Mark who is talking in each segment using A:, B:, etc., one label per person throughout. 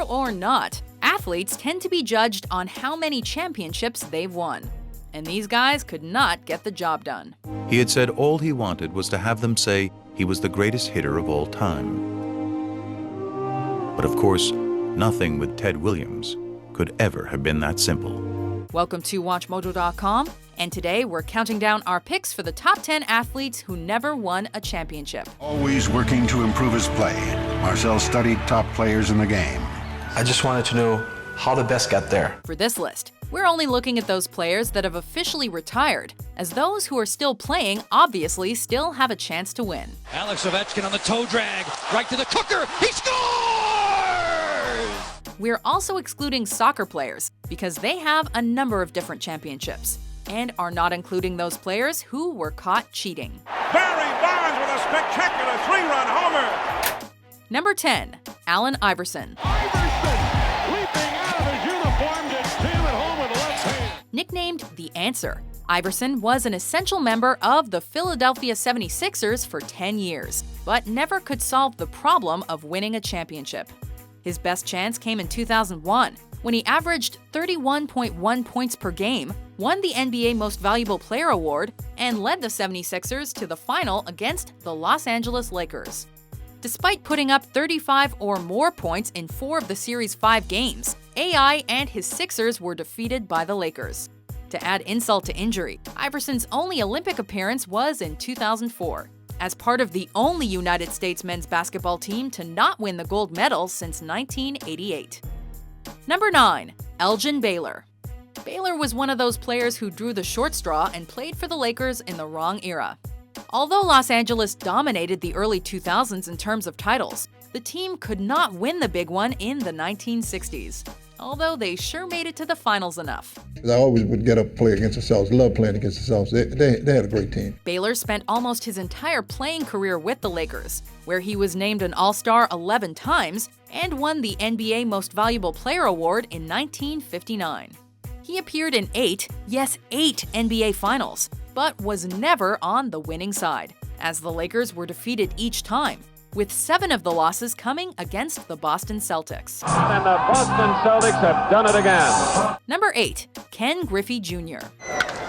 A: or not, athletes tend to be judged on how many championships they've won. And these guys could not get the job done.
B: He had said all he wanted was to have them say he was the greatest hitter of all time. But of course, nothing with Ted Williams could ever have been that simple.
A: Welcome to WatchMojo.com, and today we're counting down our picks for the top 10 athletes who never won a championship.
C: Always working to improve his play, Marcel studied top players in the game.
D: I just wanted to know how the best got there.
A: For this list, we're only looking at those players that have officially retired, as those who are still playing obviously still have a chance to win.
E: Alex Ovechkin on the toe drag, right to the cooker, he scores!
A: We're also excluding soccer players because they have a number of different championships, and are not including those players who were caught cheating.
F: Barry Bonds with a spectacular 3-run homer!
A: Number 10, Allen Iverson.
F: Iverson leaping out of his uniform to steal it home with the left hand.
A: Nicknamed the Answer, Iverson was an essential member of the Philadelphia 76ers for 10 years, but never could solve the problem of winning a championship. His best chance came in 2001, when he averaged 31.1 points per game, won the NBA Most Valuable Player award, and led the 76ers to the final against the Los Angeles Lakers. Despite putting up 35 or more points in 4 of the series' 5 games, AI and his Sixers were defeated by the Lakers. To add insult to injury, Iverson's only Olympic appearance was in 2004, as part of the only United States men's basketball team to not win the gold medal since 1988. Number 9, Elgin Baylor. Baylor was one of those players who drew the short straw and played for the Lakers in the wrong era. Although Los Angeles dominated the early 2000s in terms of titles, the team could not win the big one in the 1960s, although they sure made it to the finals enough.
G: I always would get up and play against the Celtics, love playing against the Celtics. They had a great team.
A: Baylor spent almost his entire playing career with the Lakers, where he was named an All-Star 11 times and won the NBA Most Valuable Player award in 1959. He appeared in 8 NBA finals, but was never on the winning side, as the Lakers were defeated each time, with 7 of the losses coming against the Boston Celtics.
F: And the Boston Celtics have done it again.
A: Number 8, Ken Griffey Jr.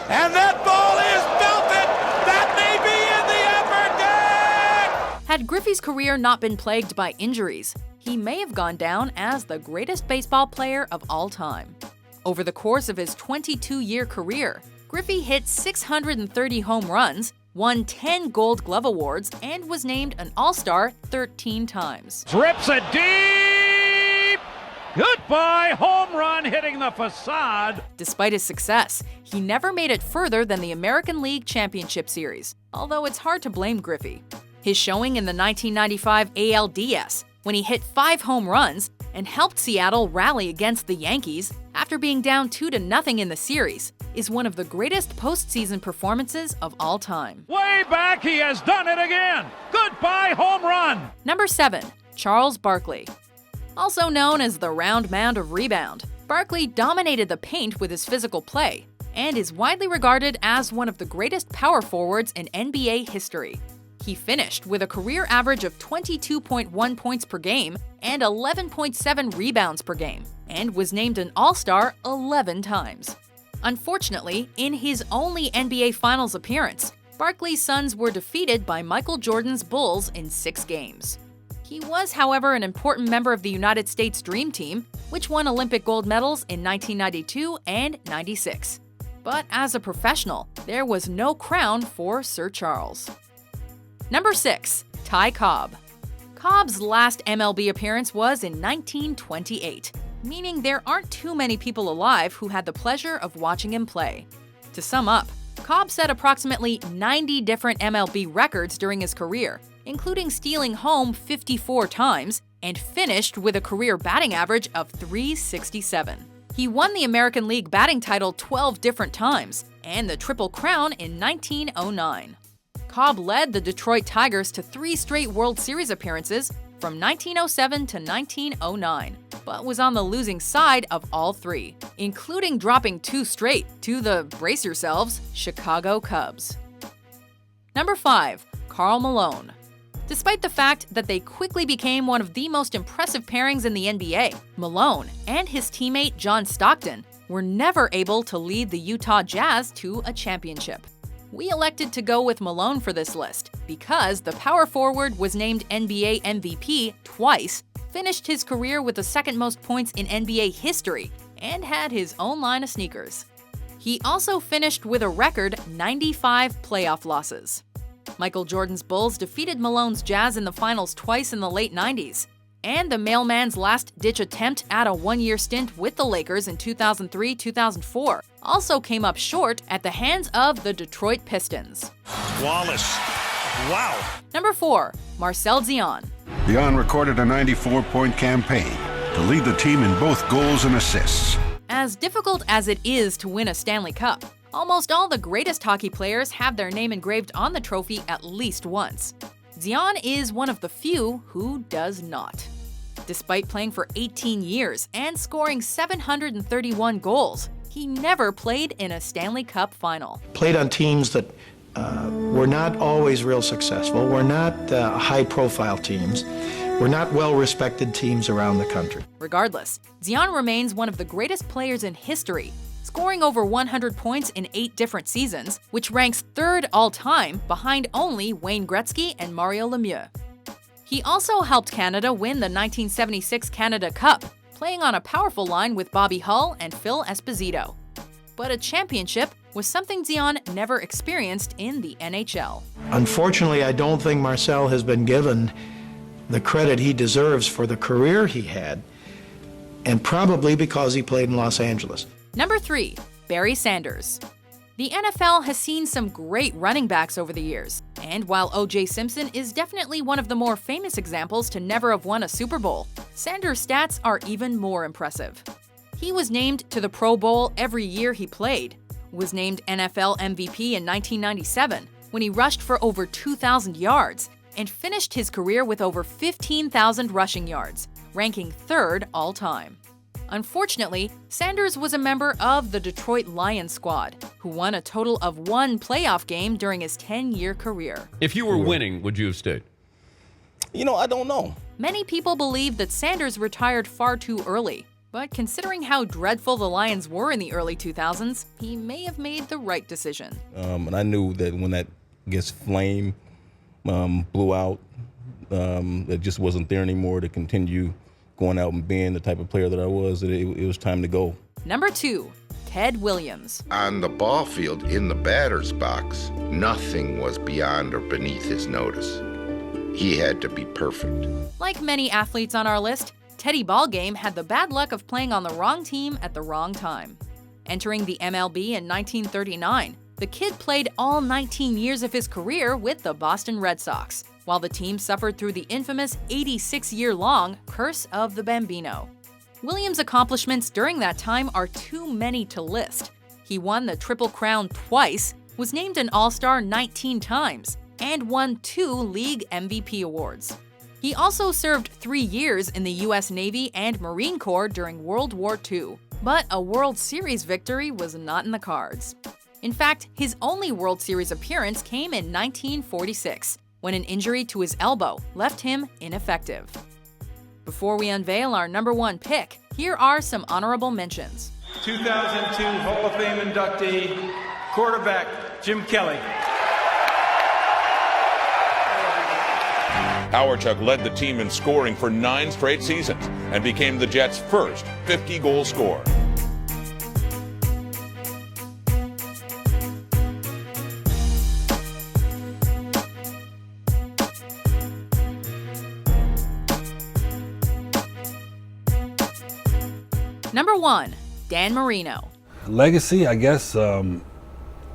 F: And that ball is belted! That may be in the upper deck!
A: Had Griffey's career not been plagued by injuries, he may have gone down as the greatest baseball player of all time. Over the course of his 22-year career, Griffey hit 630 home runs, won 10 Gold Glove awards, and was named an All-Star 13 times.
F: Drips it deep! Goodbye, home run hitting the facade.
A: Despite his success, he never made it further than the American League Championship Series, although it's hard to blame Griffey. His showing in the 1995 ALDS, when he hit 5 home runs and helped Seattle rally against the Yankees after being down 2-0 in the series, is one of the greatest postseason performances of all time.
F: Way back, he has done it again. Goodbye, home run.
A: Number 7, Charles Barkley. Also known as the round mound of rebound, Barkley dominated the paint with his physical play and is widely regarded as one of the greatest power forwards in NBA history. He finished with a career average of 22.1 points per game and 11.7 rebounds per game, and was named an All-Star 11 times. Unfortunately, in his only NBA Finals appearance, Barkley's Suns were defeated by Michael Jordan's Bulls in 6 games. He was, however, an important member of the United States Dream Team, which won Olympic gold medals in 1992 and 96. But as a professional, there was no crown for Sir Charles. Number 6, Ty Cobb. Cobb's last MLB appearance was in 1928, meaning there aren't too many people alive who had the pleasure of watching him play. To sum up, Cobb set approximately 90 different MLB records during his career, including stealing home 54 times, and finished with a career batting average of .367. He won the American League batting title 12 different times, and the Triple Crown in 1909. Cobb led the Detroit Tigers to 3 straight World Series appearances from 1907 to 1909, but was on the losing side of all 3, including dropping 2 straight to the, brace yourselves, Chicago Cubs. Number 5, Karl Malone. Despite the fact that they quickly became one of the most impressive pairings in the NBA, Malone and his teammate John Stockton were never able to lead the Utah Jazz to a championship. We elected to go with Malone for this list because the power forward was named NBA MVP twice, finished his career with the second most points in NBA history, and had his own line of sneakers. He also finished with a record 95 playoff losses. Michael Jordan's Bulls defeated Malone's Jazz in the finals twice in the late 90s, and the mailman's last-ditch attempt at a one-year stint with the Lakers in 2003-2004 also came up short at the hands of the Detroit Pistons.
H: Wallace. Wow.
A: Number 4. Marcel Gyan.
C: Gyan recorded a 94-point campaign to lead the team in both goals and assists.
A: As difficult as it is to win a Stanley Cup, almost all the greatest hockey players have their name engraved on the trophy at least once. Gyan is one of the few who does not. Despite playing for 18 years and scoring 731 goals, he never played in a Stanley Cup final.
D: Played on teams that were not always real successful, were not high-profile teams, were not well-respected teams around the country.
A: Regardless, Gyan remains one of the greatest players in history, scoring over 100 points in 8 different seasons, which ranks 3rd all-time behind only Wayne Gretzky and Mario Lemieux. He also helped Canada win the 1976 Canada Cup, playing on a powerful line with Bobby Hull and Phil Esposito. But a championship was something Gyan never experienced in the NHL.
D: Unfortunately, I don't think Marcel has been given the credit he deserves for the career he had, and probably because he played in Los Angeles.
A: Number 3. Barry Sanders. The NFL has seen some great running backs over the years, and while O.J. Simpson is definitely one of the more famous examples to never have won a Super Bowl, Sanders' stats are even more impressive. He was named to the Pro Bowl every year he played, was named NFL MVP in 1997 when he rushed for over 2,000 yards, and finished his career with over 15,000 rushing yards, ranking 3rd all-time. Unfortunately, Sanders was a member of the Detroit Lions squad, who won a total of 1 playoff game during his 10-year career.
F: If you were winning, would you have stayed?
H: I don't know.
A: Many people believe that Sanders retired far too early, but considering how dreadful the Lions were in the early 2000s, he may have made the right decision.
H: And I knew that when that flame blew out, it just wasn't there anymore to continue going out and being the type of player that I was, that it was time to go.
A: Number 2. Ted Williams.
I: On the ball field, in the batter's box, nothing was beyond or beneath his notice. He had to be perfect.
A: Like many athletes on our list, Teddy Ballgame had the bad luck of playing on the wrong team at the wrong time. Entering the MLB in 1939, the kid played all 19 years of his career with the Boston Red Sox, while the team suffered through the infamous 86-year-long Curse of the Bambino. Williams' accomplishments during that time are too many to list. He won the Triple Crown twice, was named an All-Star 19 times, and won 2 league MVP awards. He also served 3 years in the U.S. Navy and Marine Corps during World War II, but a World Series victory was not in the cards. In fact, his only World Series appearance came in 1946, when an injury to his elbow left him ineffective. Before we unveil our number 1 pick, here are some honorable mentions.
J: 2002 Hall of Fame inductee, quarterback Jim Kelly.
K: Hawerchuk led the team in scoring for 9 straight seasons and became the Jets' first 50-goal scorer.
A: Number 1, Dan Marino.
L: Legacy, I guess,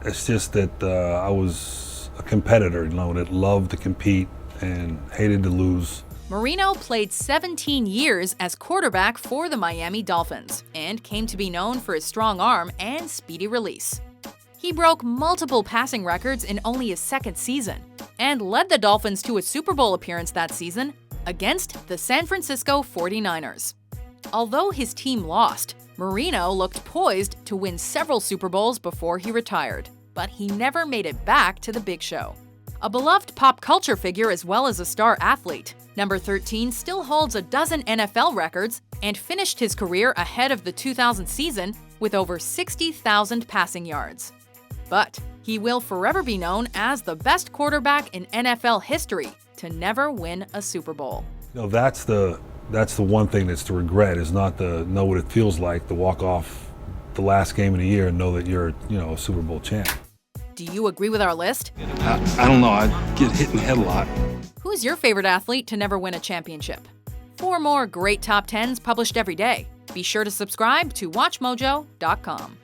L: it's just that I was a competitor, that loved to compete and hated to lose.
A: Marino played 17 years as quarterback for the Miami Dolphins and came to be known for his strong arm and speedy release. He broke multiple passing records in only his 2nd season and led the Dolphins to a Super Bowl appearance that season against the San Francisco 49ers. Although his team lost, Marino looked poised to win several Super Bowls before he retired, but he never made it back to the big show. A beloved pop culture figure as well as a star athlete, number 13 still holds a dozen NFL records and finished his career ahead of the 2000 season with over 60,000 passing yards. But he will forever be known as the best quarterback in NFL history to never win a Super Bowl.
L: That's the one thing that's to regret, is not to know what it feels like to walk off the last game of the year and know that you're, a Super Bowl champ.
A: Do you agree with our list?
L: I don't know. I get hit in the head a lot.
A: Who's your favorite athlete to never win a championship? For more great top 10s published every day, be sure to subscribe to WatchMojo.com.